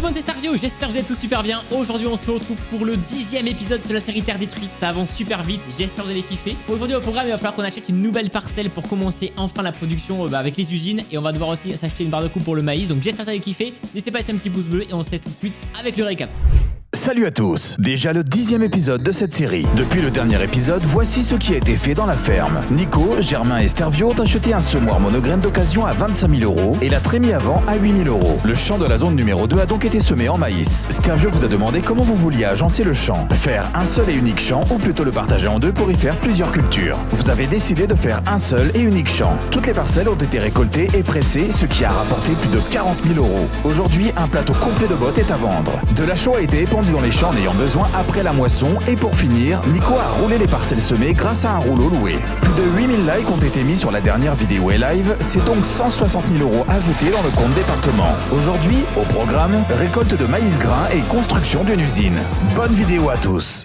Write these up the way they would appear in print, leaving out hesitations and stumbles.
tout le monde, c'est Starvio, j'espère que vous êtes tous super bien. Aujourd'hui on se retrouve pour le 10e épisode de la série Terre Détruite. Ça avance super vite, j'espère que vous allez kiffer. Aujourd'hui au programme il va falloir qu'on achète une nouvelle parcelle pour commencer enfin la production avec les usines. Et on va devoir aussi s'acheter une barre de coupe pour le maïs. Donc j'espère que ça va kiffer. N'hésitez pas à laisser un petit pouce bleu et on se laisse tout de suite avec le récap. Salut à tous, déjà le 10e épisode de cette série. Depuis le dernier épisode, voici ce qui a été fait dans la ferme. Nico, Germain et Stervio ont acheté un semoir monograine d'occasion à 25 000 € et la trémie avant à 8 000 €. Le champ de la zone numéro 2 a donc été semé en maïs. Stervio vous a demandé comment vous vouliez agencer le champ. Faire un seul et unique champ ou plutôt le partager en deux pour y faire plusieurs cultures. Vous avez décidé de faire un seul et unique champ. Toutes les parcelles ont été récoltées et pressées, ce qui a rapporté plus de 40 000 €. Aujourd'hui, un plateau complet de bottes est à vendre. De la chaux a été épandue dans les champs en ayant besoin après la moisson et pour finir, Nico a roulé les parcelles semées grâce à un rouleau loué. Plus de 8000 likes ont été mis sur la dernière vidéo et live, c'est donc 160 000 € ajoutés dans le compte département. Aujourd'hui, au programme, récolte de maïs grain et construction d'une usine. Bonne vidéo à tous.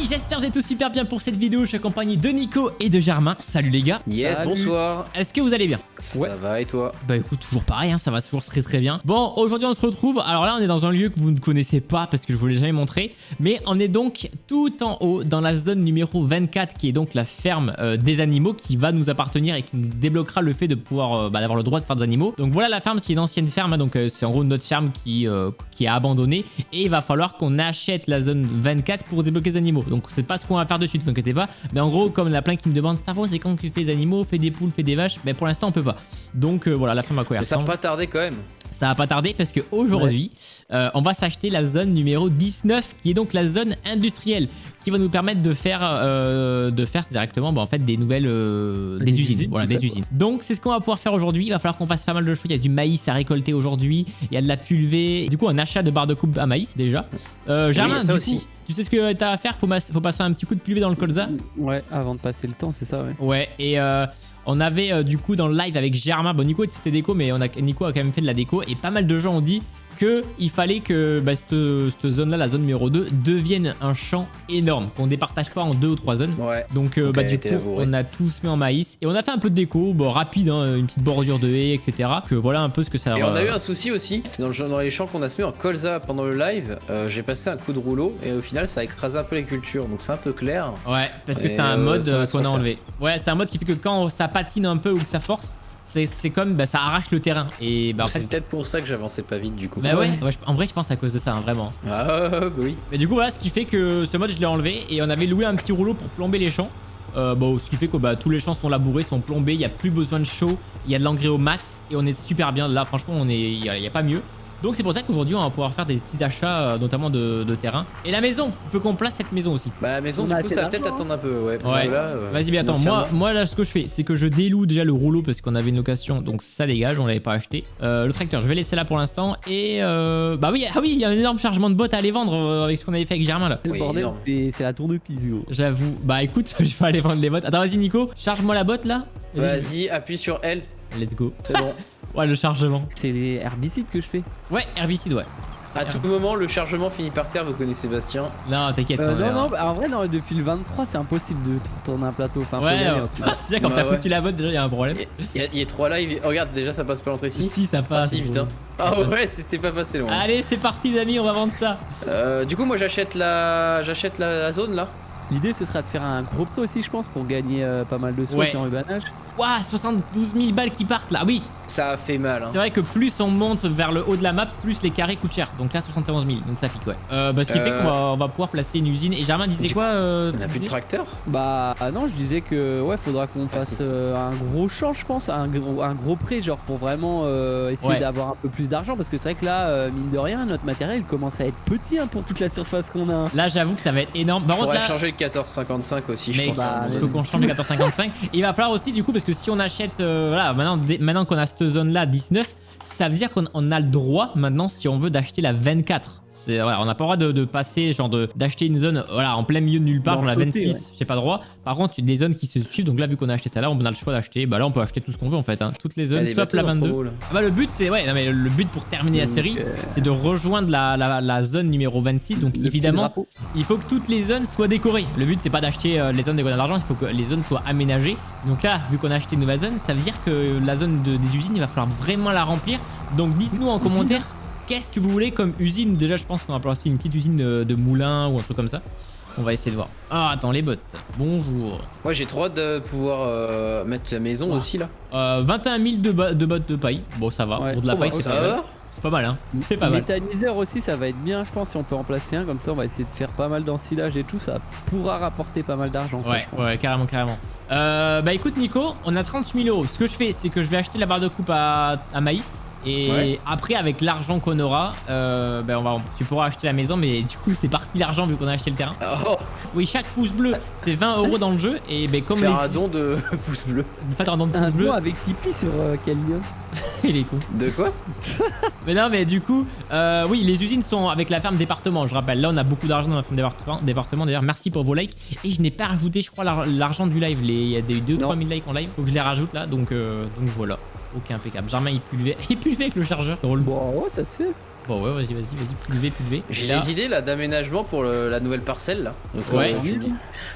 J'espère que vous êtes tous super bien pour cette vidéo. Je suis accompagné de Nico et de Germain. Salut les gars. Yes, salut. Bonsoir. Est-ce que vous allez bien? Ça va et toi? Bah écoute, toujours pareil, hein, ça va toujours très très bien. Bon, aujourd'hui on se retrouve. Alors là, on est dans un lieu que vous ne connaissez pas parce que je vous l'ai jamais montré. Mais on est donc tout en haut dans la zone numéro 24 qui est donc la ferme des animaux qui va nous appartenir et qui nous débloquera le fait de pouvoir d'avoir le droit de faire des animaux. Donc voilà, la ferme, c'est une ancienne ferme, hein, donc c'est en gros notre ferme qui est abandonnée. Et il va falloir qu'on achète la zone 24 pour débloquer les animaux. Donc c'est pas ce qu'on va faire de suite, vous inquiétez pas. Mais en gros, comme il y en a plein qui me demandent, c'est quand tu fais des animaux, fais des poules, fais des vaches. Mais pour l'instant, on peut pas. Donc voilà, la ferme à quoi elle ça ressemble. va pas tarder quand même. Ça va pas tarder parce que aujourd'hui, on va s'acheter la zone numéro 19 qui est donc la zone industrielle qui va nous permettre de faire directement en fait des nouvelles des usines. Voilà, des usines. Donc c'est ce qu'on va pouvoir faire aujourd'hui. Il va falloir qu'on fasse pas mal de choses. Il y a du maïs à récolter aujourd'hui. Il y a de la pulvée. Du coup, un achat de barre de coupe à maïs déjà. Germain, ça du aussi. coup, tu sais ce que t'as à faire? Faut passer un petit coup de pulvée dans le colza. Ouais, avant de passer le temps, c'est ça, ouais. Ouais, et on avait du coup dans le live avec Germain, bon Nico c'était déco, mais Nico a quand même fait de la déco et pas mal de gens ont dit qu'il fallait que cette zone là, la zone numéro 2, devienne un champ énorme, qu'on départage pas en 2 ou 3 zones. Ouais. Donc du coup on a tous mis en maïs et on a fait un peu de déco, rapide, hein, une petite bordure de haies, etc. Que voilà un peu ce que ça. Et on a eu un souci aussi, c'est dans les champs qu'on a semé en colza pendant le live. J'ai passé un coup de rouleau et au final ça a écrasé un peu les cultures, donc c'est un peu clair. Ouais, parce que c'est un mode qu'on a enlevé. Ouais, c'est un mode qui fait que quand ça patine un peu ou que ça force, c'est comme ça arrache le terrain. Et en fait, c'est peut-être pour ça que j'avançais pas vite du coup. Bah ouais, en vrai je pense à cause de ça, hein, vraiment. Ah bah oui. Mais du coup voilà, ce qui fait que ce mode je l'ai enlevé et on avait loué un petit rouleau pour plomber les champs. Ce qui fait que tous les champs sont labourés, sont plombés, il n'y a plus besoin de chaux, il y a de l'engrais au max et on est super bien. Là franchement il n'y a pas mieux. Donc c'est pour ça qu'aujourd'hui on va pouvoir faire des petits achats notamment de terrain. Et la maison, il faut qu'on place cette maison aussi. Bah la maison du coup ça va peut-être attendre un peu, ouais. Parce que là, vas-y bien attends, moi là ce que je fais c'est que je déloue déjà le rouleau parce qu'on avait une location, donc ça dégage, on l'avait pas acheté. Le tracteur je vais laisser là pour l'instant. Et oui il y a un énorme chargement de bottes à aller vendre avec ce qu'on avait fait avec Germain là. Le bordel, c'est la tour de Pise, gros. J'avoue, bah écoute, je vais aller vendre les bottes. Attends vas-y Nico, charge-moi la botte là. Vas-y, appuie sur L. Let's go. C'est bon. Ouais, le chargement. C'est les herbicides que je fais. Ouais, herbicide, ouais. À tout moment, le chargement finit par terre, vous connaissez Bastien. Non, t'inquiète. Non, en vrai, non, depuis le 23, c'est impossible de retourner un plateau. Enfin, déjà, quand t'as foutu la botte, déjà, il y a un problème. Il y a 3 lives. Oh, regarde, déjà, ça passe pas l'entrée ici. Si, ça passe. Ah, si, putain. Ah ouais, c'était pas passé loin. Allez, c'est parti, les amis, on va vendre ça. Du coup, moi, j'achète la zone là. L'idée, ce sera de faire un gros prêt aussi, je pense, pour gagner pas mal de sous en rubanage. Ouah, 72 000 balles qui partent là, oui. Ça a fait mal. Hein. C'est vrai que plus on monte vers le haut de la map, plus les carrés coûtent cher. Donc là, 71 000, donc ça pique, ouais. Ce qui fait qu'on va pouvoir placer une usine. Et Germain disait quoi On a plus de tracteur? Bah non, je disais que faudra qu'on fasse un gros champ, je pense, un gros prêt, genre pour vraiment essayer d'avoir un peu plus d'argent. Parce que c'est vrai que là, mine de rien, notre matériel commence à être petit pour toute la surface qu'on a. Là, j'avoue que ça va être énorme. Il faudrait changer le 1455 aussi, je pense. Il faut qu'on change le 1455. Et il va falloir aussi, du coup, parce que si on achète, maintenant qu'on a cette zone là 19, ça veut dire qu'on a le droit maintenant, si on veut, d'acheter la 24. Voilà, on n'a pas le droit de passer, genre d'acheter une zone en plein milieu de nulle part, genre la 26, j'ai pas le droit. Par contre, des zones qui se suivent, donc là, vu qu'on a acheté ça là, on a le choix d'acheter. Bah là, on peut acheter tout ce qu'on veut en fait, hein. Toutes les zones sauf la 22. Ah bah le but, c'est, le but pour terminer la série, c'est de rejoindre la zone numéro 26. Donc évidemment, il faut que toutes les zones soient décorées. Le but, c'est pas d'acheter les zones décorées d'argent, il faut que les zones soient aménagées. Donc là, vu qu'on a acheté une nouvelle zone, ça veut dire que la zone des usines, il va falloir vraiment la remplir. Donc dites-nous en commentaire. Qu'est-ce que vous voulez comme usine? Déjà, je pense qu'on va placer une petite usine de moulin ou un truc comme ça. On va essayer de voir. Ah, attends, les bots. Bonjour. Moi, j'ai trop hâte de pouvoir mettre la maison aussi là. 21 000 de bottes de paille. Bon, ça va. Pour de la paille, c'est pas mal, hein. C'est pas mal. Méthaniseur aussi, ça va être bien, je pense, si on peut en placer un. Comme ça, on va essayer de faire pas mal d'ensilage et tout. Ça pourra rapporter pas mal d'argent. Ouais, carrément. Bah écoute, Nico, on a 38 000 euros. Ce que je fais, c'est que je vais acheter la barre de coupe à maïs. Et après, avec l'argent qu'on aura, tu pourras acheter la maison. Mais du coup, c'est parti l'argent vu qu'on a acheté le terrain. Oui, chaque pouce bleu, c'est 20 euros dans le jeu. Et comme faire un don de pouce bleu. Faites un don de pouce bleu. Avec Tipeee sur Calion. Il est con. De quoi? Mais non, mais du coup, oui, les usines sont avec la ferme département, je rappelle. Là, on a beaucoup d'argent dans la ferme département. D'ailleurs, merci pour vos likes. Et je n'ai pas rajouté, je crois, l'argent du live. Il y a des 2-3 000 likes en live. Faut que je les rajoute là. Donc voilà. Ok, impeccable. Germain, il pulvait avec le chargeur. Bon, ouais, ça se fait. Bon, ouais, vas-y, pulver. J'ai des idées là d'aménagement pour la nouvelle parcelle là. Donc,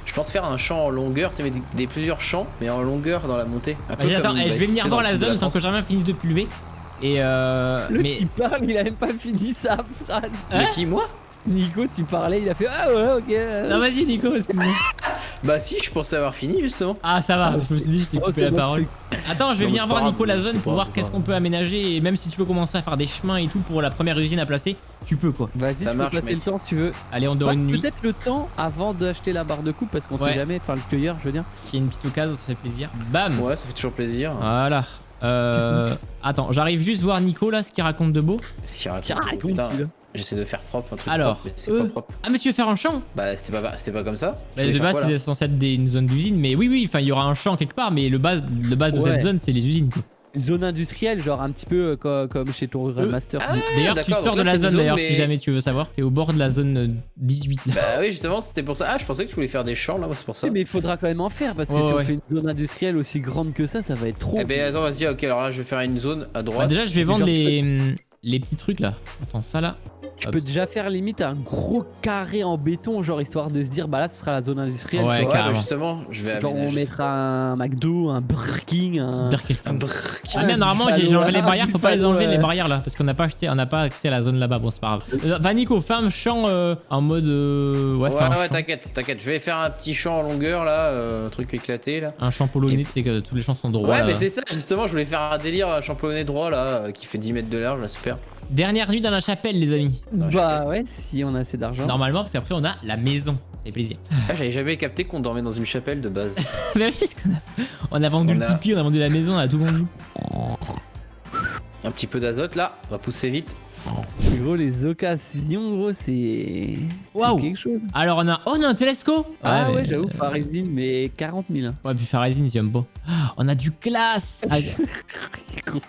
je pense faire un champ en longueur, tu sais, mais plusieurs champs, mais en longueur dans la montée. Attends, je vais venir voir la zone tant que Germain finisse de pulver. Et qui parle, il a même pas fini sa phrase. Mais qui, moi? Nico, tu parlais, il a fait ah ouais, ok. Non, vas-y, Nico, excuse-moi. Bah si, je pensais avoir fini justement. Ah, ça va, je me suis dit, je t'ai coupé la parole. Attends, je vais venir voir Nico la zone pour voir qu'est-ce qu'on peut aménager. Et même si tu veux commencer à faire des chemins et tout pour la première usine à placer, tu peux quoi. Vas-y, tu peux passer le temps si tu veux. Allez, on dort une nuit. Peut-être le temps avant d'acheter la barre de coupe parce qu'on sait jamais, enfin le cueilleur, je veux dire. S'il y a une petite occasion, ça fait plaisir. Bam. Ouais, ça fait toujours plaisir. Voilà. Attends, j'arrive juste voir Nico là, ce qu'il raconte de beau. Ce qu'il raconte, j'essaie de faire propre un truc. Alors, propre, c'est pas propre. Ah mais tu veux faire un champ? Bah c'était pas comme ça. Bah, de base c'est censé être une zone d'usine, mais oui, enfin il y aura un champ quelque part, mais le base de cette zone c'est les usines quoi. Zone industrielle, genre un petit peu comme chez ton Master. D'ailleurs, tu sors de la zone d'ailleurs si jamais tu veux savoir. T'es au bord de la zone 18 là. Bah oui, justement, c'était pour ça. Ah, je pensais que tu voulais faire des champs là, c'est pour ça. Oui, mais il faudra quand même en faire parce que si on fait une zone industrielle aussi grande que ça va être trop. Eh ben attends, vas-y, ok, alors là je vais faire une zone à droite. Déjà, je vais vendre les petits trucs là. Attends, ça là. Tu peux déjà faire limite un gros carré en béton, genre histoire de se dire bah là ce sera la zone industrielle. Ouais, bah justement, je vais genre on mettra un McDo, un Burger King, Ah merde, normalement j'ai enlevé les barrières, faut pas les enlever les barrières là parce qu'on n'a pas acheté, on n'a pas accès à la zone là-bas. Bon, c'est pas grave. Va Nico, fais un champ en mode ouais, t'inquiète, je vais faire un petit champ en longueur là, un truc éclaté là. Un champ polonais, tu sais que tous les champs sont droits. Ouais, mais c'est ça justement, je voulais faire un délire, un champ polonais droit là qui fait 10 mètres de large là, super. Dernière nuit dans la chapelle, les amis. Bah ouais, si on a assez d'argent. Normalement, parce qu'après on a la maison. Ça fait plaisir. Ah, j'avais jamais capté qu'on dormait dans une chapelle de base. Mais qu'est-ce qu'on a on a vendu le Tipeee, on a vendu la maison, on a tout vendu. Un petit peu d'azote là, on va pousser vite. Gros, les occasions, gros, c'est quelque chose. Alors on a un télescope. Ah ouais, j'avoue, Faresine, mais 40 000. Ouais, puis Faresine, j'aime pas. On a du classe.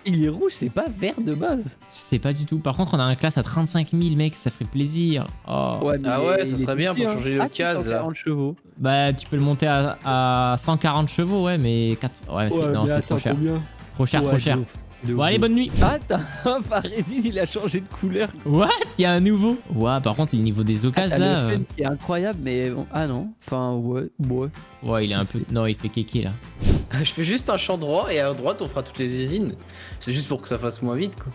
Il est rouge, c'est pas vert de base. Je sais pas du tout. Par contre, on a un classe à 35 000, mec, ça ferait plaisir. Oh. Ouais, ça serait bien pour changer de case là. 140 chevaux. Bah, tu peux le monter à 140 chevaux, ouais, mais 4. Ouais, non, c'est trop cher. Trop cher. Bon, allez, bonne nuit. Attends, Faresine, il a changé de couleur. What? Il y a un nouveau. Ouais, par contre, le niveau des occasions là. Le qui est incroyable, mais bon. Ah non. Enfin, ouais. Ouais, il est un peu. Non, il fait kéké là. Je fais juste un champ droit et à droite, on fera toutes les usines. C'est juste pour que ça fasse moins vite quoi.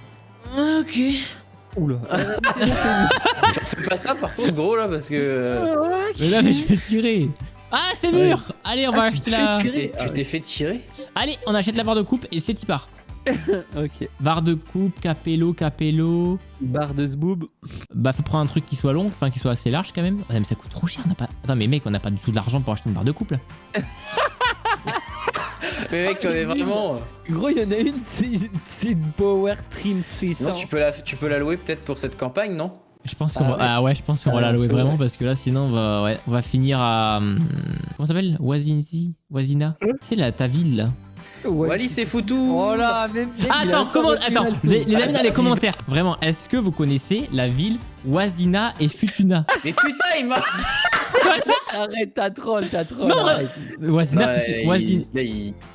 Ok. Oula. Fais pas ça par contre, gros là, parce que. Mais là, mais je vais tirer. Ah, c'est mûr. Allez, on va acheter la. Tu t'es fait tirer. Allez, on achète la barre de coupe et c'est y part. Ok. Barre de coupe, capello. Barre de zboob. Bah, faut prendre un truc qui soit long, enfin qui soit assez large quand même. Ouais, mais ça coûte trop cher, on a pas. Attends, mais mec, on n'a pas du tout d'argent pour acheter une barre de coupe là. Mais mec, on est vraiment. Gros, il y en a une, c'est une Power Stream 600. Non, tu peux la louer peut-être pour cette campagne, non? Je pense qu'on je pense qu'on va la louer vraiment parce que là sinon on va finir à comment ça s'appelle? Wasina. C'est là ta ville là. Wally c'est foutu. Oh là, même. Attends, les amis dans les commentaires, vraiment, est-ce que vous connaissez la ville Wazina et Futuna? Mais putain, il m'a. Arrête, t'as troll. Non, arrête. Wazina, Wazina.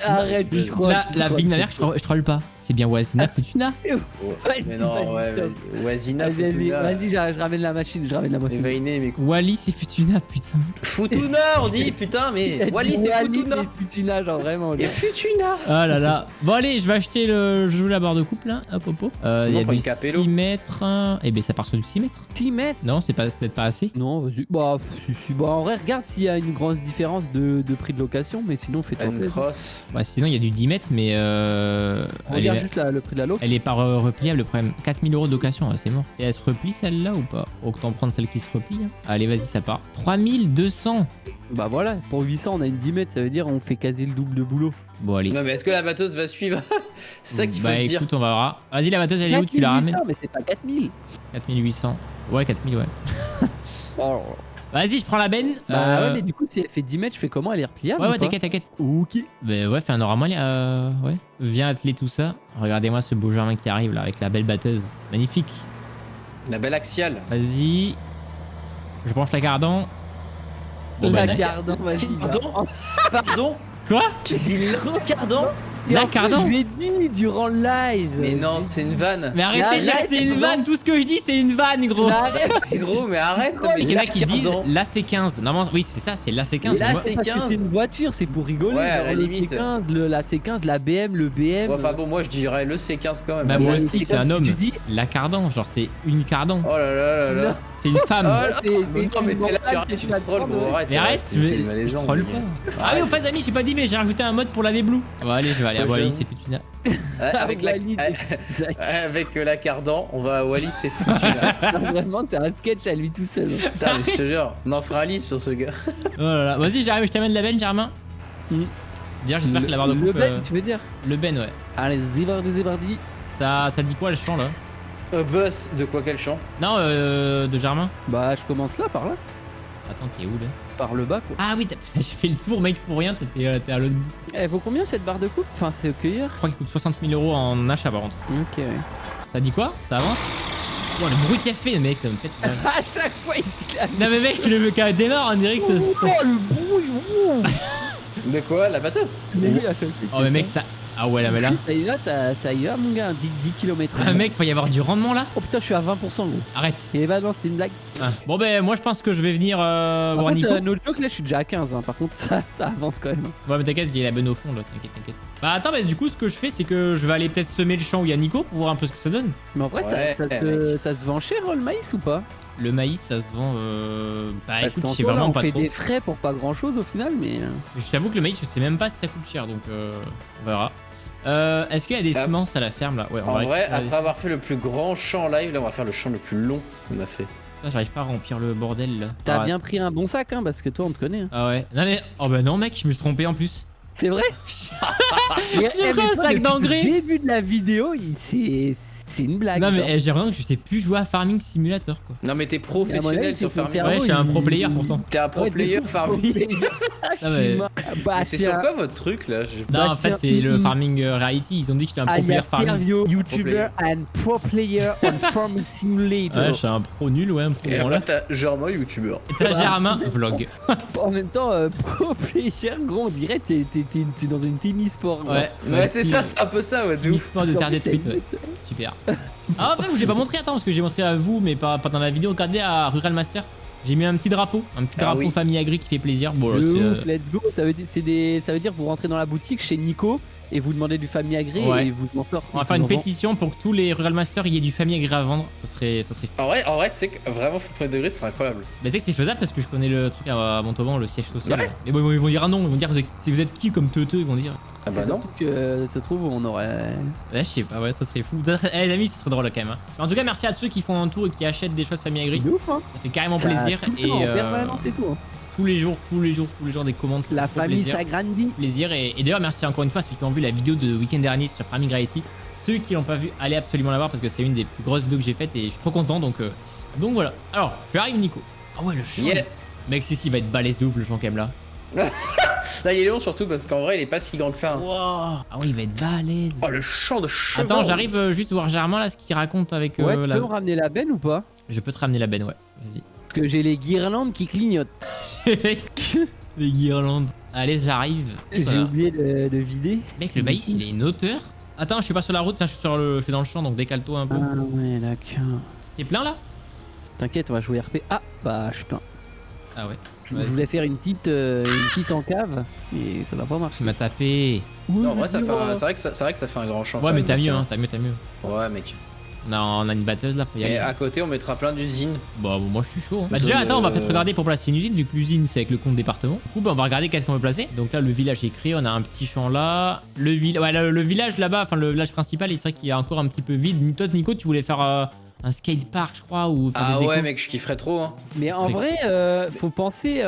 Arrête, tu trolles. La ville navire, je troll pas. C'est bien Wazina, Futuna. Mais non, ouais, Wazina, Vas-y, je ramène la machine, mais Wally, c'est Futuna, putain. Futuna, on dit, putain, mais Wally, c'est Futuna. Et Futuna, genre vraiment. Et Futuna. Ah là là. Bon, allez, je vais acheter je joue la barre de coupe là. Hop, hop, hop. Il y a du 6 mètres. Eh ben, ça part sur du 6 mètres. 6 mètres? Non, c'est peut-être pas assez. Non, vas-y. Bah, en vrai, regarde s'il y a une grosse différence de prix de location, mais sinon, fais-toi plaisir. Cross. Ouais, sinon, il y a du 10 mètres, mais. Regarde juste le prix de la loc. Elle est par repliable, le problème. 4000 € de location, c'est mort. Et elle se replie celle-là ou pas? Autant prendre celle qui se replie. Hein. Allez, vas-y, ça part. 3200. Bah voilà, pour 800, on a une 10 mètres, ça veut dire on fait quasi le double de boulot. Bon, allez. Non, mais est-ce que la batteuse va suivre? C'est ça qu'il faut se dire. Bah écoute, on va voir. Vas-y, la batteuse, elle est où? Tu la ramènes? Mais c'est pas 4000. 4800. Ouais, 4000, ouais. Oh. Vas-y, je prends la benne. Bah ouais, mais du coup, si elle fait 10 mètres, je fais comment? Elle est repliable? Ouais, t'inquiète. Ok. Bah ouais, fais un orama, ouais. Viens atteler tout ça. Regardez-moi ce beau Germain qui arrive là, avec la belle batteuse. Magnifique. La belle axiale. Vas-y. Je branche la cardan. Bon, la bah, cardan, vas-y. Pardon. Quoi? Tu dis le cardan? La cardan? Je lui ai dit durant le live. Mais non, c'est une vanne. Mais arrêtez de dire que c'est une vanne. Tout ce que je dis, c'est une vanne, gros. Mais gros, mais arrête. Il y en a qui disent l'AC15. Normalement, oui, c'est ça, c'est l'AC15. L'AC15. C'est une voiture, c'est pour rigoler. Ouais, à la limite. La C15, la BM, le BM. Enfin bon, moi je dirais le C15 quand même. Bah, moi aussi, c'est un homme. Tu dis La cardan, genre, c'est une cardan. Oh là là là là. C'est une femme. Non, mais t'es là, tu trolls, gros, arrête. Mais arrête, je troll pas. Ah oui, au fait, amis, j'ai pas dit, mais j'ai rajouté un mode pour la débloue. Bon, allez, je vais aller à Wally, c'est Futuna. Avec la cardan, on va à Wally, c'est Futuna. Vraiment, c'est un sketch à lui tout seul. Putain, mais je te jure, on en fera un livre sur ce gars. Oh là là, vas-y, j'arrive, je t'amène la benne, Germain. Dire, j'espère que la barre de coupe. Le Ben, tu veux dire? Le Ben, ouais. Allez, Zibardi. Ça dit quoi le chant là? Boss, de quoi quel chant? Non, de Germain. Bah, je commence là, par là. Attends, t'es où là? Par le bas, quoi. Ah oui, j'ai fait le tour, mec, pour rien, t'es à l'autre bout. Elle vaut combien cette barre de coupe? Enfin, c'est au cueilleur. Je crois qu'il coûte 60 000 € en achat par contre. Ok, ouais. Ça dit quoi? Ça avance? Oh, le bruit qu'il a fait, mec, ça me pète. À chaque fois, il dit la Non, mais mec, le mec démarre en direct. Oh, le bruit. De quoi? La batteuse? Mais oui, à chaque fois. Oh, mais mec, ça. Ah ouais, là, mais là. Ça y va, mon gars, 10 km. Ah, mec, faut y avoir du rendement là. Oh putain, je suis à 20%, gros. Arrête. Et bah non, c'est une blague. Ah. Bon, ben, moi, je pense que je vais venir voir Nico. No joke, là, je suis déjà à 15. Hein. Par contre, ça avance quand même. Ouais, mais t'inquiète, il y a la bonne au fond là, t'inquiète. Bah, attends, mais du coup, ce que je fais, c'est que je vais aller peut-être semer le champ où il y a Nico pour voir un peu ce que ça donne. Mais en vrai, Ouais, ça se vend cher, le maïs ou pas? Le maïs, ça se vend. Bah, Parce écoute, qu'en je sais soi, là, vraiment on pas fait trop. des frais pour pas grand chose au final, mais. Je t'avoue que le maïs, je sais même pas si ça coûte cher, donc on verra. Est-ce qu'il y a des semences à la ferme là? Ouais, on En va vrai, récupérer après avoir fait le plus grand champ live, là on va faire le champ le plus long qu'on a fait. Ah, j'arrive pas à remplir le bordel là. T'as Ah, bien pris un bon sac, hein, parce que toi, on te connaît. Hein. Ah ouais. Non mais. Oh bah non, mec, je me suis trompé en plus. C'est vrai? J'ai pris un sac d'engrais. Au début de la vidéo, c'est une blague. Non genre. mais j'ai l'impression que je sais plus jouer à Farming Simulator quoi. Non mais t'es professionnel sur Farming. Ouais, je suis un pro player il- pourtant. T'es un pro player Farming. Non, mais- Bah, C'est sur quoi votre truc là? Non, en fait, tiens, c'est le Farming Reality. Ils ont dit que j'étais un pro player Farming. Sergio, Pro YouTuber player. and pro player on Farming Simulator. Ouais, je suis un pro nul, ouais, un pro Et branleur. après t'as Germain youtubeur. Et t'as Germain, vlog. En même temps, pro player, gros, on dirait t'es dans une team e-sport. gros. Ouais, Ouais, c'est ça, c'est un peu ça, ouais. de Team ouf. e-sport de Terre détruite, ouais. Super. Ah, en fait, je vous ai pas montré, attends, parce que j'ai montré à vous, mais pas dans la vidéo. Regardez à Rural Master. J'ai mis un petit drapeau oui. famille agri qui fait plaisir. Bon, là, De c'est, ouf, let's go. Ça veut dire vous rentrez dans la boutique chez Nico et vous demandez du famille agri Ouais. et vous en sortez. on va faire une pétition pour que tous les Rural Master y ait du famille agri à vendre. Ça serait. En vrai, tu sais que vraiment, Full Premier Degré, c'est incroyable. Mais tu sais que c'est faisable parce que je connais le truc à Montauban, le siège social. Ouais. Mais bon, ils vont dire ah non, ils vont dire si vous êtes qui comme teuteux, ils vont dire. Ah bah non. Surtout que ça se trouve, on aurait. Ouais, je sais pas, ouais, ça serait fou. Les amis, ça serait drôle quand même. Hein. Mais en tout cas, merci à ceux qui font un tour et qui achètent des choses famille agri. De ouf, hein. Ça fait carrément Ça, plaisir. tout le Et temps, en permanence et tout. Hein. tous les jours des commentaires. La famille s'agrandit. Plaisir. Et d'ailleurs, merci encore une fois à ceux qui ont vu la vidéo de week-end dernier sur Farming Reality. Ceux qui l'ont pas vu, allez absolument la voir parce que c'est une des plus grosses vidéos que j'ai faites et je suis trop content. Donc voilà. Alors, j'arrive Nico. Ah ouais, le champ. Yes. Mec, si, va être balèze de ouf le champ quand même là. Là, il est long surtout parce qu'en vrai, il est pas si grand que ça. Hein. Wow. Ah oui, il va être balèze. Oh, le champ de chevaux. Attends, j'arrive juste voir Germain là ce qu'il raconte avec Ouais, tu la... peux me ramener la benne ou pas? Je peux te ramener la benne, ouais. Vas-y. Parce que j'ai les guirlandes qui clignotent. Les guirlandes. Allez, j'arrive. J'ai Voilà. oublié de vider. Mec, le maïs, il est une hauteur. Attends, je suis pas sur la route, enfin, je suis dans le champ, donc décale-toi un peu. Ah ouais, d'accord. T'es plein là? T'inquiète, on va jouer RP. Ah, bah je suis plein. Ah ouais. Je Vas-y. voulais faire une petite en cave, mais ça va pas marcher. Tu m'as tapé. Non, en vrai, c'est vrai que ça fait un grand champ. Ouais, quand mais même, t'as aussi, mieux, hein. hein, t'as mieux. Ouais, mec. On a une batteuse là, faut y Et aller. à côté, on mettra plein d'usines. Bon, moi je suis chaud. Hein. Bah, Zone, déjà, attends, on va peut-être regarder pour placer une usine, vu que l'usine c'est avec le compte département. Du coup, bah, on va regarder qu'est-ce qu'on veut placer. Donc là, le village est écrit, on a un petit champ là. Le village là-bas, enfin le village principal, c'est vrai qu'il est encore un petit peu vide. Toi, Nico, tu voulais faire un skatepark, je crois, ou faire Ah des ouais, décos. mec, je kifferais trop. Hein. Mais en C'est vrai, faut penser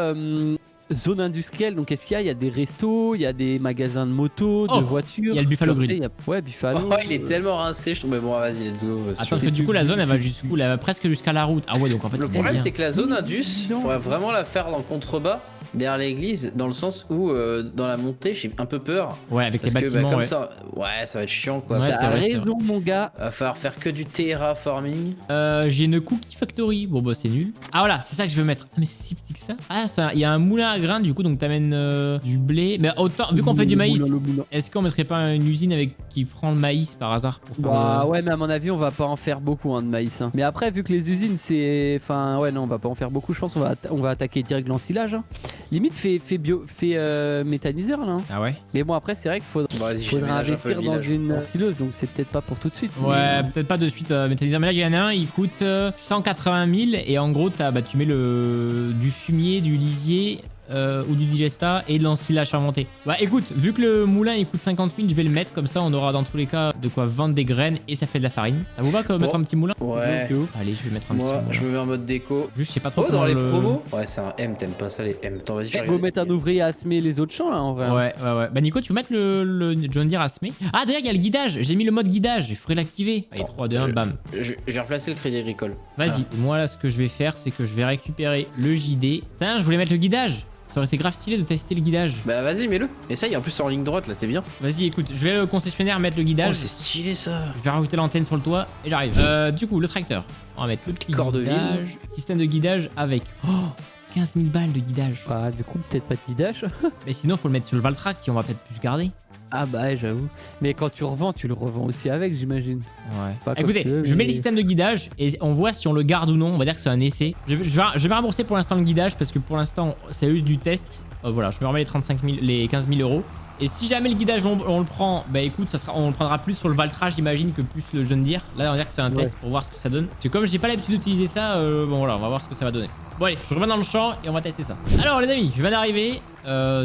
zone industrielle. Donc qu'est-ce qu'il y a? Il y a des restos, il y a des magasins de motos, Oh, de voitures. il y a le Buffalo Genre, Grill. Ouais, Buffalo. Oh, il est tellement rincé, je trouve. Mais bon, vas-y, let's go. Attends, parce que du coup, la zone elle va jusqu'où? Elle va presque jusqu'à la route. Ah ouais, donc en fait, Le il y a problème, bien. c'est que la zone Indus, Non. faudrait vraiment la faire dans le contrebas, derrière l'église, dans le sens où, dans la montée, j'ai un peu peur. Ouais, avec les Parce que bâtiments, comme ouais. ça, ouais, ça va être chiant quoi. Ouais, T'as- c'est T'as vrai, c'est raison, mon gars. Va falloir faire que du terraforming. J'ai une cookie factory. Bon, bah, c'est nul. Ah, voilà, c'est ça que je veux mettre. Ah, mais c'est si petit que ça. Ah, il y a un moulin à grains, du coup, donc t'amènes du blé. Mais autant, vu qu'on fait du maïs, Le moulin. est-ce qu'on mettrait pas une usine qui prend le maïs par hasard pour faire. Bah ouais, mais à mon avis, on va pas en faire beaucoup hein, de maïs. Hein. Mais après, vu que les usines, c'est. Enfin, ouais, non, on va pas en faire beaucoup. Je pense qu'on va attaquer direct l'ensilage. Hein. Limite, fait méthaniseur là. Hein. Ah ouais? Mais bon, après, c'est vrai qu'il Bon, vas-y, faudrait j'aménage un peu le investir dans village. une ensileuse, donc c'est peut-être pas pour tout de suite. Ouais, peut-être pas de suite métalliseur. Mais là, il y en a un, il coûte 180 000. Et en gros, tu mets du fumier, du lisier. Ou du digesta et de l'ensilage fermenté. Bah écoute, vu que le moulin il coûte 50 000, je vais le mettre comme ça, on aura dans tous les cas de quoi vendre des graines et ça fait de la farine. Ça vous va quoi, mettre un petit moulin? Ouais. Allez, je vais mettre un petit Moi, moulin. je me mets en mode déco. Juste, je sais pas trop Oh, comment dans les le- promos? Ouais, c'est un M, t'aimes pas ça les M. Attends, vas-y, j'arrive. Faut mettre un ouvrier à semer les autres champs là en vrai. Ouais. Bah Nico, tu peux mettre le John Deere à semer. Ah d'ailleurs, il y a le guidage. J'ai mis le mode guidage. Il faudrait l'activer. Allez, 3, 2, 1, bam. J'ai replacé le crédit agricole. Vas-y. Moi là, ce que je vais faire, c'est que je vais récupérer le JD. Putain, je voulais mettre le guidage. Ça aurait été grave stylé de tester le guidage. Bah vas-y, mets-le. Essaye, en plus en ligne droite, là, t'es bien. Vas-y, écoute, je vais au concessionnaire mettre le Oh, guidage. c'est stylé ça. Je vais rajouter l'antenne sur le toit et j'arrive. Du coup, le tracteur. On va mettre le petit Corps de guidage. Système de guidage avec 15 000 balles de guidage. Bah, du coup, peut-être pas de guidage. Mais sinon, faut le mettre sur le Valtrac qui on va peut-être plus garder. Ah bah ouais, j'avoue. Mais quand tu le revends aussi avec, j'imagine. Ouais. Pas comme Écoutez, tu veux, je mets mais- le système de guidage et on voit si on le garde ou non. On va dire que c'est un essai. Je vais rembourser pour l'instant le guidage parce que pour l'instant, c'est juste du test. Voilà, je me remets les 15 000 euros. Et si jamais le guidage on le prend, bah écoute, on le prendra plus sur le Valtra, j'imagine, que plus le John Deere. Là, on va dire que c'est un test pour voir ce que ça donne. Parce que comme j'ai pas l'habitude d'utiliser ça, bon voilà, on va voir ce que ça va donner. Bon allez, je reviens dans le champ et on va tester ça. Alors les amis, je viens d'arriver.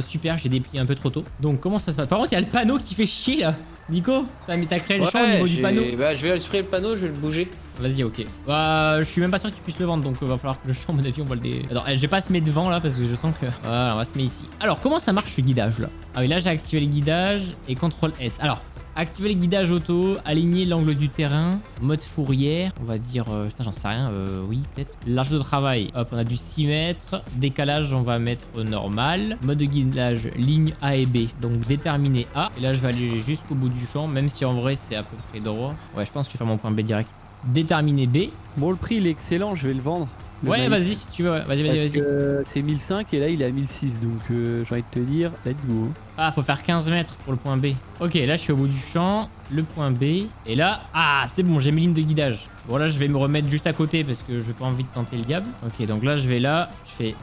Super, j'ai déplié un peu trop tôt. Donc comment ça se passe? Par contre, il y a le panneau qui fait chier là. Nico, t'as créé le champ au niveau du panneau. Bah, je vais supprimer le panneau, je vais le bouger. Vas-y, ok. Bah, je suis même pas sûr que tu puisses le vendre, donc va falloir que le champ, à mon avis, on va le Attends, je vais pas se mettre devant là parce que je sens que. Voilà, on va se mettre ici. Alors, comment ça marche ce guidage là? Ah oui, là j'ai activé les guidages et CTRL S. Alors, activer les guidages auto, aligner l'angle du terrain, mode fourrière, on va dire. Putain, j'en sais rien, oui, peut-être. Large de travail, hop, on a du 6 mètres. Décalage, on va mettre normal. Mode de guidage, ligne A et B. Donc, déterminer A. Et là, je vais aller jusqu'au bout du champ, même si en vrai, c'est à peu près droit. Ouais, je pense que je vais faire mon point B direct. Déterminer B. Bon, le prix il est excellent, je vais le vendre. Le Ouais, maïs. vas-y si tu veux. Ouais. Vas-y, Parce vas-y. que c'est 1005 et là il est à 1006, donc j'ai envie de te dire, let's go. Ah, faut faire 15 mètres pour le point B. Ok, là je suis au bout du champ, le point B. Et là, ah, c'est bon, j'ai mes lignes de guidage. Bon, là je vais me remettre juste à côté parce que je pas envie de tenter le diable. Ok, donc là je vais là, je fais.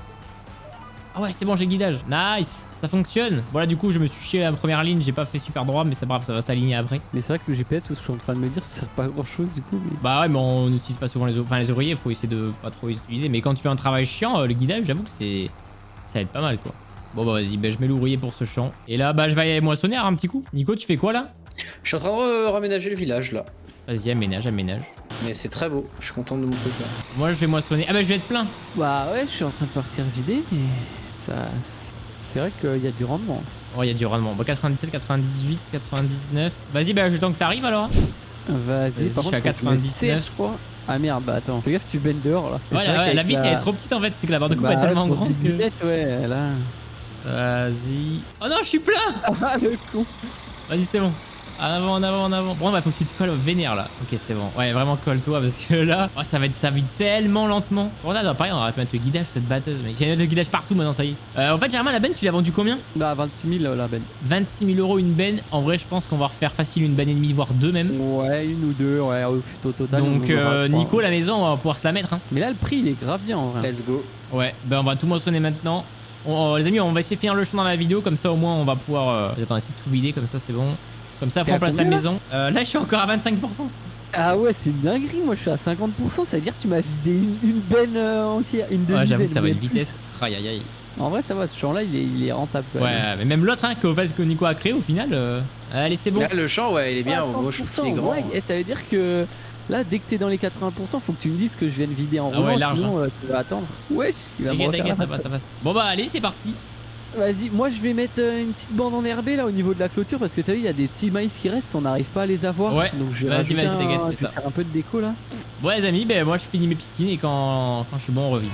Ah ouais, c'est bon, j'ai le guidage. Nice, ça fonctionne. Bon, là du coup, je me suis chié à la première ligne, j'ai pas fait super droit, mais c'est pas grave, ça va s'aligner après. Mais c'est vrai que le GPS, ce que je suis en train de me dire, ça sert pas à grand chose du coup. Mais... Bah ouais, mais on n'utilise pas souvent les ouvriers, faut essayer de pas trop les utiliser. Mais quand tu fais un travail chiant, le guidage, j'avoue que ça aide pas mal quoi. Bon bah vas-y, bah, je mets l'ouvrier pour ce champ. Et là, bah je vais aller moissonner un petit coup. Nico, tu fais quoi là? Je suis en train de raménager le village là. Vas-y, aménage. Mais c'est très beau, je suis content de mon truc là. Moi je vais moissonner. Ah bah je vais être plein. Bah ouais, je suis en train de partir vider, mais ça... C'est vrai qu'il y a du rendement. Oh, il y a du rendement. Bah 97, 98, 99. Vas-y, bah j'attends que t'arrives alors. Vas-y, par je suis à contre, faut que je me 99. serre, je crois. Ah merde, bah attends, fais gaffe, tu baignes dehors là. Ouais, C'est vrai la qu'avec vis elle est trop petite en fait, c'est que la barre de coupe Bah est tellement ouais, pour grande une que. billette, ouais, là. Vas-y. Oh non, je suis plein. Ah, le con. Vas-y, c'est bon. En avant, en avant, en avant. Bon, bah faut que tu te colles vénère là. Ok, c'est bon. Ouais, vraiment colle-toi parce que là, oh, ça vit tellement lentement. Bon, là, pareil, on aurait pu mettre le guidage, cette batteuse, mec. Il y a le guidage partout maintenant, ça y est. En fait, Germain, la benne, tu l'as vendu combien? Bah, 26 000 la benne. 26 000 € une benne. En vrai, je pense qu'on va refaire facile une benne et demie, voire deux même. Ouais, une ou deux, ouais, au total. Donc, Nico, la maison, on va pouvoir se la mettre. Hein. Mais là, le prix, il est grave bien en vrai. Let's go. Ouais, bah on va tout mentionner maintenant. Les amis, on va essayer de finir le champ dans la vidéo, comme ça au moins on va pouvoir. Attends, essayer de tout vider, comme ça c'est bon. Comme ça, après on place la maison. Là, je suis encore à 25%. Ah ouais, c'est une dinguerie, moi je suis à 50%, ça veut dire que tu m'as vidé une benne entière, une demi-benne. Ouais, j'avoue que ça va une plus. vitesse. Aïe aïe aïe. En vrai, ça va, ce champ-là, il est rentable. Quand Ouais, même. mais même l'autre hein, que Nico a créé au final. Allez, c'est bon. Là, le champ, ouais, il est bien. Moi, je trouve qu'il est grand. Ouais, et ça veut dire que là, dès que t'es dans les 80%, faut que tu me dises que je viens de vider en Ah roulant, ouais, large, sinon tu vas attendre. Wesh, il va me refaire T'inquiète, la ça passe, ça passe. Bon bah allez, c'est parti. Vas-y, moi je vais mettre une petite bande enherbée là au niveau de la clôture parce que t'as vu, il y a des petits maïs qui restent, on n'arrive pas à les avoir. Ouais, donc je vais vas-y, rajouter t'inquiète, je fais vais ça. faire un peu de déco là. Bon les amis, ben moi je finis mes piquines et quand je suis bon on revit.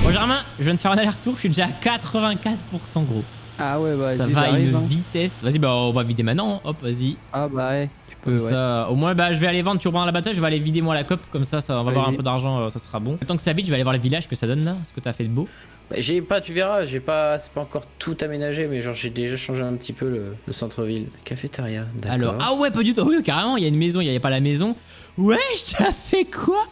Bon Germain, je viens de faire un aller-retour, je suis déjà à 84% gros. Ah ouais, bah Ça va à une vitesse. Vas-y, bah on va vider maintenant. Hop, vas-y. Ah bah ouais, tu peux. Comme ça, au moins, bah je vais aller vendre turbo dans la bataille. Je vais aller vider moi la cope. Comme ça, on va avoir un peu d'argent. Ça sera bon. Le temps que ça vide, je vais aller voir les villages que ça donne là. Ce que t'as fait de beau. Bah, tu verras, c'est pas encore tout aménagé, mais genre j'ai déjà changé un petit peu le centre-ville. Cafétéria, d'accord. Alors, ah ouais, pas du tout. Oui, carrément, il y a une maison, il n'y a pas la maison. Ouais, t'as fait quoi?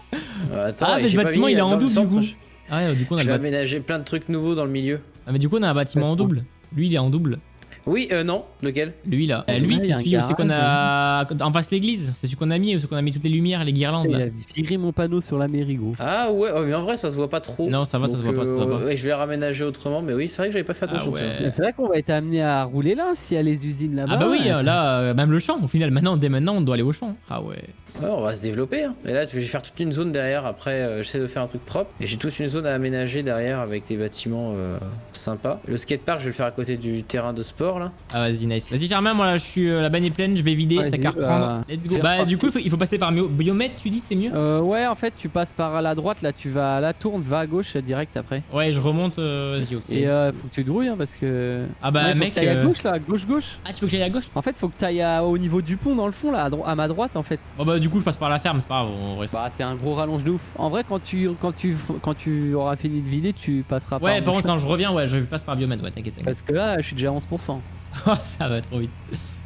Attends, ah, mais le bâtiment il est en double du coup. Ah ouais, du coup on a je vais aménager plein de trucs nouveaux dans le milieu. Ah, mais du coup on a un bâtiment en double. Lui il est en double. Oui, non, lequel? Lui là. Lui c'est celui qu'on a en face l'église. C'est celui qu'on a mis, où qu'on a mis toutes les lumières, les guirlandes. Il a viré mon panneau sur la mairie, gros. Ah ouais, mais en vrai ça se voit pas trop. Non, ça va, ça se voit pas. Ouais, je vais les raménager autrement, mais oui, c'est vrai que j'avais pas fait attention. C'est vrai qu'on va être amené à rouler là s'il y a les usines là-bas. Ah bah oui, là, même le champ, au final, dès maintenant, on doit aller au champ. Ah ouais. Ouais, on va se développer. Hein. Et là, je vais faire toute une zone derrière. Après, j'essaie de faire un truc propre. Et j'ai toute une zone à aménager derrière avec des bâtiments sympas. Le skatepark, je vais le faire à côté du terrain de sport là. Ah vas-y, nice. Vas-y, Germain, moi là, la banne est pleine, je vais vider. T'as qu'à reprendre. Let's go. Bah, du coup, il faut passer par biomètre, tu dis, c'est mieux? Ouais, en fait, tu passes par la droite là, tu vas à la tourne, va à gauche direct après. Ouais, je remonte. Vas-y, ok. Et faut que tu te grouilles hein, parce que. Ah bah, mec. T'ailles à gauche là, gauche. Ah, tu veux que j'aille à gauche? En fait, faut que t'ailles au niveau du pont dans le fond là, à ma droite en fait. Bon bah, du coup, je passe par la ferme, c'est pas grave. On reste. Bah, c'est un gros rallonge de ouf. En vrai, quand tu auras fini de vider, tu passeras par. Ouais, par contre, quand je reviens, ouais, je passe par biomètre, ouais, t'inquiète. Parce que là, je suis déjà à 11%. Oh, ça va trop vite.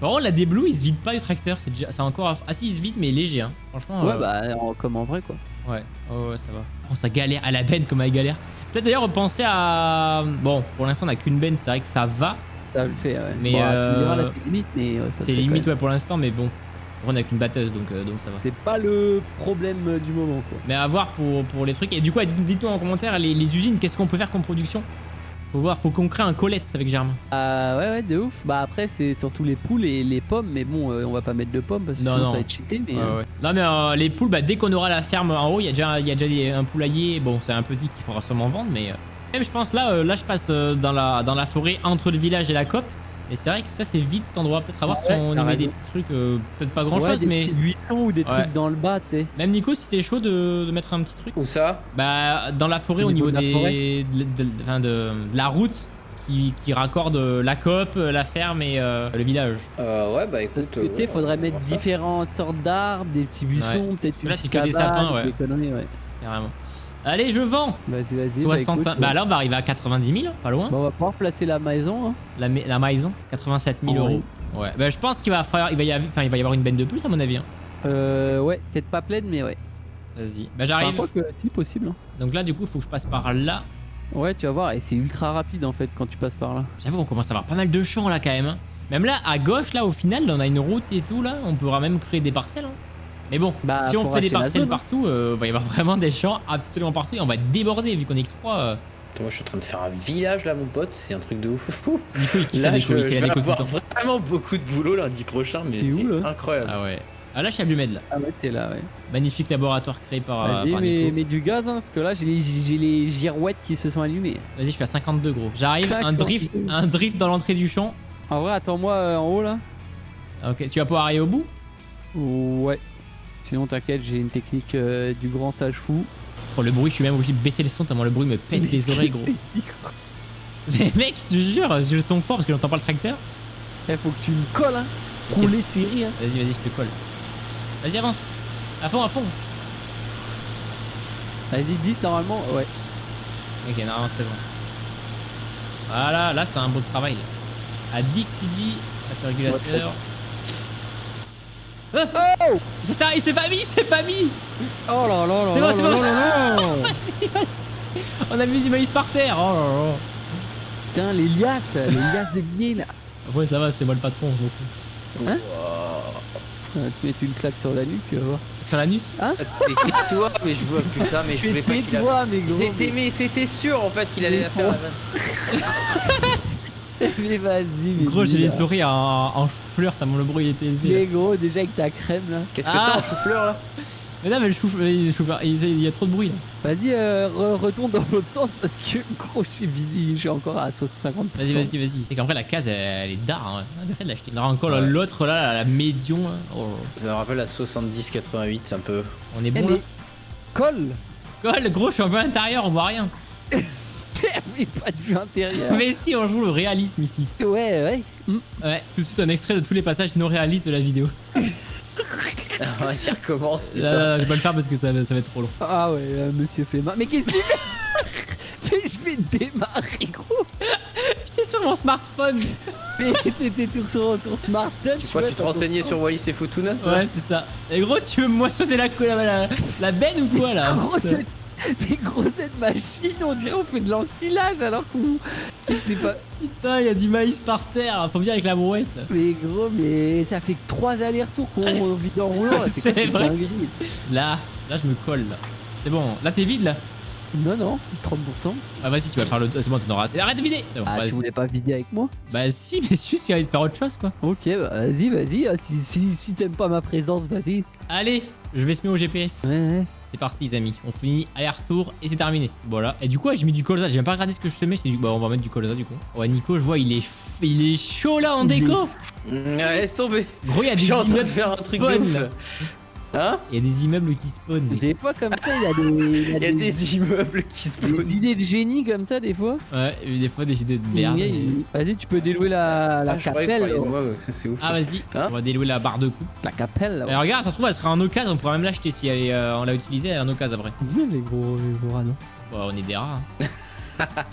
Par contre, la Déblow, il se vide pas le tracteur. C'est encore. Ah, si, il se vide, mais léger, hein. Franchement. Ouais, bah, comme en vrai, quoi. Ouais, ouais, ça va. Oh, ça galère à la benne comme elle galère. Peut-être d'ailleurs penser à. Bon, pour l'instant, on a qu'une benne, c'est vrai que ça va. Ça le fait, ouais. Mais bon, tu me diras, là, c'est limite, mais ça c'est limite, ouais, pour l'instant, mais bon. On a qu'une batteuse, donc ça va. C'est pas le problème du moment, quoi. Mais à voir pour les trucs. Et du coup, dites-nous en commentaire les usines, qu'est-ce qu'on peut faire comme production? Faut voir, faut qu'on crée un Colette avec Germain. Ouais, de ouf. Bah après, c'est surtout les poules et les pommes, mais bon, on va pas mettre de pommes parce que sinon ça va être cheaté. Mais ouais. Non, mais les poules, bah, dès qu'on aura la ferme en haut, il y a déjà un poulailler. Bon, c'est un petit qu'il faudra sûrement vendre, mais même je pense là, je passe dans la forêt entre le village et la COP. Et c'est vrai que ça, c'est vide cet endroit. Peut-être à voir si on y met des petits trucs, peut-être pas grand chose, mais. Des petits buissons ou des trucs dans le bas, tu sais. Même Nico, si t'es chaud de mettre un petit truc. Où ça? Bah, dans la forêt, au niveau de la route qui raccorde la COP, la ferme et le village. Ouais, bah écoute. Tu sais, faudrait mettre différentes sortes d'arbres, des petits buissons, peut-être une là, c'est que des sapins, ouais. Des conneries, ouais. Carrément. Allez, je vends. Vas-y. 61. Bah là, on va arriver à 90 000, pas loin. Bon, on va pouvoir placer la maison. Hein. La maison, 87 000 euros. Ouais. Bah, je pense qu'il va y avoir une benne de plus, à mon avis. Hein. Ouais, peut-être pas pleine, mais ouais. Vas-y. Bah, j'arrive. Enfin, que si possible. Hein. Donc là, du coup, faut que je passe par là. Ouais, tu vas voir, et c'est ultra rapide en fait quand tu passes par là. J'avoue, on commence à avoir pas mal de champs là quand même. Hein. Même là, à gauche, là, au final, on a une route et tout là. On pourra même créer des parcelles. Hein. Mais bon, si on fait des parcelles partout, va y avoir vraiment des champs absolument partout et on va déborder vu qu'on est que 3. Moi, je suis en train de faire un village là, mon pote, c'est un truc de ouf. Nico, il kiffe là, la déco, je vais avoir vraiment beaucoup de boulot lundi prochain, mais c'est incroyable. Ah ouais. Ah là, je suis à Blumed là. Ah ouais, t'es là, ouais. Magnifique laboratoire créé par Nico. Mais du gaz, hein, parce que là, j'ai les girouettes qui se sont allumées. Vas-y, je suis à 52 gros. J'arrive, un drift dans l'entrée du champ. En vrai, attends-moi en haut là. Ok, tu vas pouvoir aller au bout? Ouais. Sinon, t'inquiète, j'ai une technique du grand sage fou. Oh, le bruit, je suis même obligé de baisser le son tellement le bruit me pète les oreilles, gros. Mais mec, je te jure, j'ai le son fort parce que j'entends pas le tracteur. Il faut que tu me colles, hein. Ok. Rouler série, hein. Vas-y, je te colle. Vas-y, avance. À fond, à fond. Vas-y, 10 normalement, ouais. Ok, normalement c'est bon. Voilà, là c'est un beau travail. Là. À 10, tu dis, avec le régulateur. Oh Ça sert à rien, c'est pas mis, c'est pas mis. Oh là là là C'est bon, là c'est là bon. là là là. Vas-y, vas-y. On a mis du maïs par terre. Oh là là. Putain, les liasses de billets là. Après, ça va, c'est moi le patron, je m'en fous. Hein Tu mets une claque sur la nuque, tu vas voir. Sur l'anus. Hein Mais tais-toi, mais je vois, putain, mais je voulais pas qu'il a... toi, mais gros. C'était sûr en fait qu'il allait la faire la vanne. Mais vas-y, mais. Gros, j'ai dis, les là. souris en fleur tellement le bruit était élevé. Mais gros, déjà avec ta crème là. Qu'est-ce que Ah. t'as en chou-fleur là? Mais là, mais le chou-fleur, il y a trop de bruit là. Vas-y, retourne dans l'autre sens parce que gros, je suis encore à 50%. Vas-y. Et qu'après, la case, elle est d'art. Hein. On a bien fait de l'acheter. On aura encore Ouais. l'autre là, la médion. Là. Oh. Ça me rappelle la 70-88 un peu. On est Eh, bon là. mais colle. Colle, gros, je suis en vue intérieure, on voit rien. Mais pas de vue intérieure. Mais si, on joue le réalisme ici. Ouais. Ouais, tout de suite un extrait de tous les passages non réalistes de la vidéo. On va dire recommence, putain. Je vais pas le faire parce que ça va être trop long. Ah ouais, monsieur Flemmard. Mais qu'est-ce qu'il fait? Mais je vais démarrer, gros. J'étais sur mon smartphone. Mais t'étais tout sur ton smart touch. Quoi, tu te renseignais sur Wallis et Futuna, ça? Ouais, c'est ça. Et gros, tu veux me moissonner la benne ou quoi là? Gros, Putain. mais gros, cette machine, on dirait on fait de l'ensilage alors qu'on. C'est pas. Putain, il y a du maïs par terre. Faut venir avec la brouette. Mais gros, mais ça fait que 3 allers-retours qu'on vit en roulant là. C'est quoi, vrai. dinguerie. Là, je me colle là. C'est bon. Là, t'es vide là. Non, 30%. Ah, vas-y, tu vas faire le. C'est bon, t'en auras assez. Arrête de vider. C'est bon, Ah, vas-y. tu voulais pas vider avec moi? Bah, si, mais juste qu'il allait faire autre chose quoi. Ok, bah, vas-y. Ah, si t'aimes pas ma présence, vas-y. Allez, je vais se mettre au GPS. Ouais. C'est parti les amis, on finit aller-retour et c'est terminé. Voilà. Et du coup, ouais, j'ai mis du colza, j'ai même pas regardé ce que je semais, c'est du... Bah on va mettre du colza du coup. Ouais, Nico, je vois, il est chaud là en déco. Laisse tomber. Gros, il y a Je des suis en train de immeubles faire un qui truc de spawnent ouf là. là. Hein? Il y a des immeubles qui spawnent. mec. Des fois comme ça, il y a des. Il y a des immeubles qui se des spawnent. idées de génie comme ça, des fois. Ouais, et des fois des idées de merde. Ouais, mais- Vas-y, tu peux délouer la Ah, je croyais que capelle. tu parlais de moi, ouais, ça, c'est ouf. Ah vas-y, Hein on va délouer la barre de coups. La capelle. Et regarde, ça se trouve, elle sera en occasion, on pourra même l'acheter si elle est, on l'a utilisée, elle est en occasion après. Les gros radons. Ouais, on est des rats. Hein.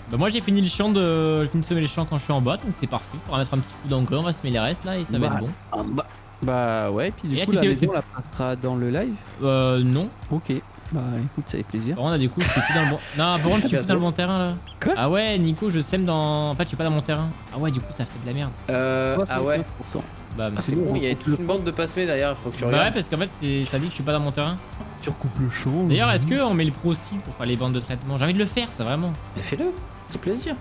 Bah moi j'ai fini le champ de semer les champs quand je suis en bas, donc c'est parfait. Faudra mettre un petit coup d'engrais, on va semer les restes là et ça va être bon. Bah ouais, puis du Et là, coup la t'étais- maison on la passera dans le live. Non. Ok. Bah écoute, ça fait plaisir. Par contre, là, du coup, je suis plus dans le bon. Non, par contre, je suis plus dans le bon terrain là. Quoi? Ah ouais, Nico, je sème dans. En fait, je suis pas dans mon terrain. Ah ouais, du coup, ça fait de la merde. Ah ouais. 75%. Bah, Ah, c'est bon, il y a toute une bande de passemés derrière, faut que tu bah ouais, regardes. parce qu'en fait, ça dit que je suis pas dans mon terrain. Tu recoupes le champ. D'ailleurs, est-ce qu'on met le pro-seed pour faire les bandes de traitement? J'ai envie de le faire, ça vraiment. Mais fais-le, c'est plaisir.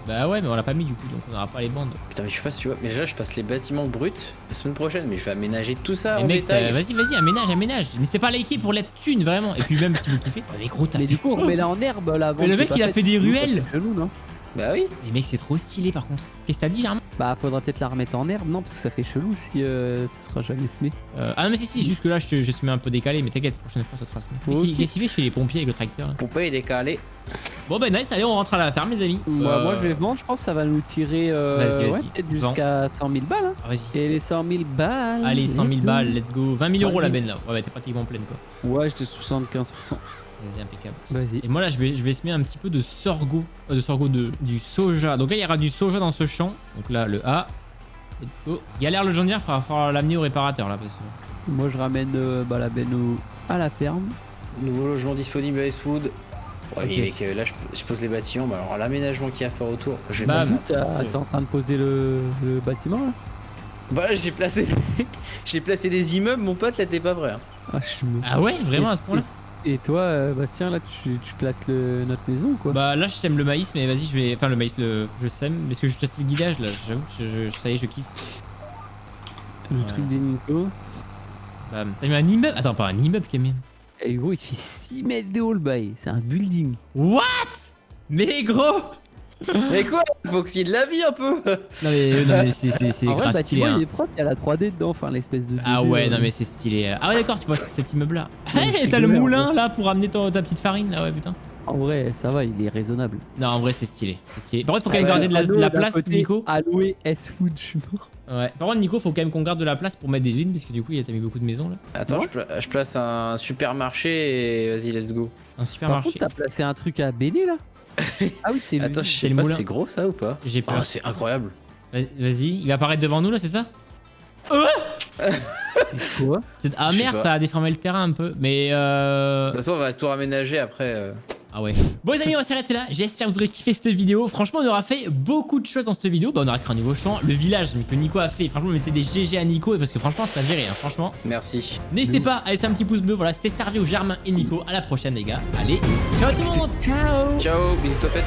Bah ouais, mais on l'a pas mis du coup, donc on aura pas les bandes. Putain, mais je sais pas si tu vois, mais déjà je passe les bâtiments bruts la semaine prochaine, mais je vais aménager tout ça Mais en mec, détail. vas-y, aménage. N'hésitez pas à liker pour la thune, vraiment. Et puis même si vous kiffez. Mais gros, t'as Mais fait. du coup, on remet la en herbe là. Mais le mec, il a fait des ruelles. Chelou, non? Bah oui. Mais mec, c'est trop stylé par contre. Qu'est-ce que t'as dit, Germain? Bah faudra peut-être la remettre en herbe, non? Parce que ça fait chelou si ce sera jamais semé. Ah non, mais si, jusque là, j'ai semé un peu décalé, mais t'inquiète, prochaine fois, ça sera semé. Mais si, Ok. qu'est-ce qu'il fait chez les pompiers avec le tracteur là? Pompée est décalé. Bon bah nice, allez on rentre à la ferme les amis. Moi je vais vendre, je pense que ça va nous tirer Vas-y, ouais, peut-être jusqu'à 100 000 balles. Hein. Ah, vas-y. Et les 100 000 balles. Allez 100 000 balles, let's go. 20 000 euros la Vas-y. benne là. Ouais, t'es pratiquement pleine quoi. Ouais, j'étais 75%. Vas-y, impeccable. Vas-y. Et moi là je vais semer un petit peu de sorgho. Du soja. Donc là il y aura du soja dans ce champ. Donc là le A. Let's go. Galère le Jondière, il va falloir l'amener au réparateur là. Parce que... Moi je ramène la benne à la ferme. Nouveau logement disponible à Westwood. Ouais, Ok. mec, là je pose les bâtiments, bah alors l'aménagement qu'il y a à faire autour, je vais Bah, pas faire. T'es en train de poser le bâtiment là? Bah là j'ai placé j'ai placé des immeubles, mon pote là t'es pas prêt. Hein. Ah, je suis mou. Ah ouais, vraiment à ce point là? Et toi, Bastien, là tu places notre maison ou quoi? Bah là je sème le maïs, mais vas-y je vais. Enfin le maïs, je sème. Parce que je teste le guidage là, j'avoue que ça y est, je kiffe. Le truc des Nico. Bam. T'as mis un immeuble? Attends, pas un immeuble Camille. Et gros, il fait 6 mètres de haut le bail. C'est un building. What? Mais gros! Mais quoi? Faut qu'il y ait de la vie un peu. Non mais c'est En vrai, grave le stylé. bâtiment Hein. il est propre, il y a la 3D dedans, enfin l'espèce de. Ah 2D, ouais, non mais c'est stylé. Ah ouais d'accord, tu vois cet immeuble là. Hey, t'as le ouais, moulin là pour amener ta petite farine là, ouais putain. En vrai, ça va, il est raisonnable. Non en vrai c'est stylé. Par contre faut quand Ah même ouais, garder de la place Nico. Aloe S-Food, je suis mort. Ouais. Par contre Nico faut quand même qu'on garde de la place pour mettre des usines parce que du coup t'as mis beaucoup de maisons là. Attends, Ouais. je place un supermarché et vas-y, let's go. Un Par supermarché. contre, t'as placé un truc à Béné là. Ah oui, c'est lui. Attends, je c'est sais le pas moulin. si c'est gros ça ou pas. J'ai Oh, peur. c'est incroyable. Vas-y, il va apparaître devant nous là, c'est ça? Quoi? Ah Je sais merde, pas. ça a déformé le terrain un peu. Mais De toute façon, on va tout raménager après. Ah ouais. Bon les amis, on va s'arrêter là. J'espère que vous aurez kiffé cette vidéo. Franchement, on aura fait beaucoup de choses dans cette vidéo. Bah, on aura créé un nouveau champ. Le village que Nico a fait. Franchement, mettez des GG à Nico parce que franchement, ça géré. Hein, franchement. Merci. N'hésitez pas à laisser un petit pouce bleu. Voilà, c'était Starvio, Germain et Nico. À la prochaine, les gars. Allez, ciao tout le monde. Ciao. Ciao, bisous, topette.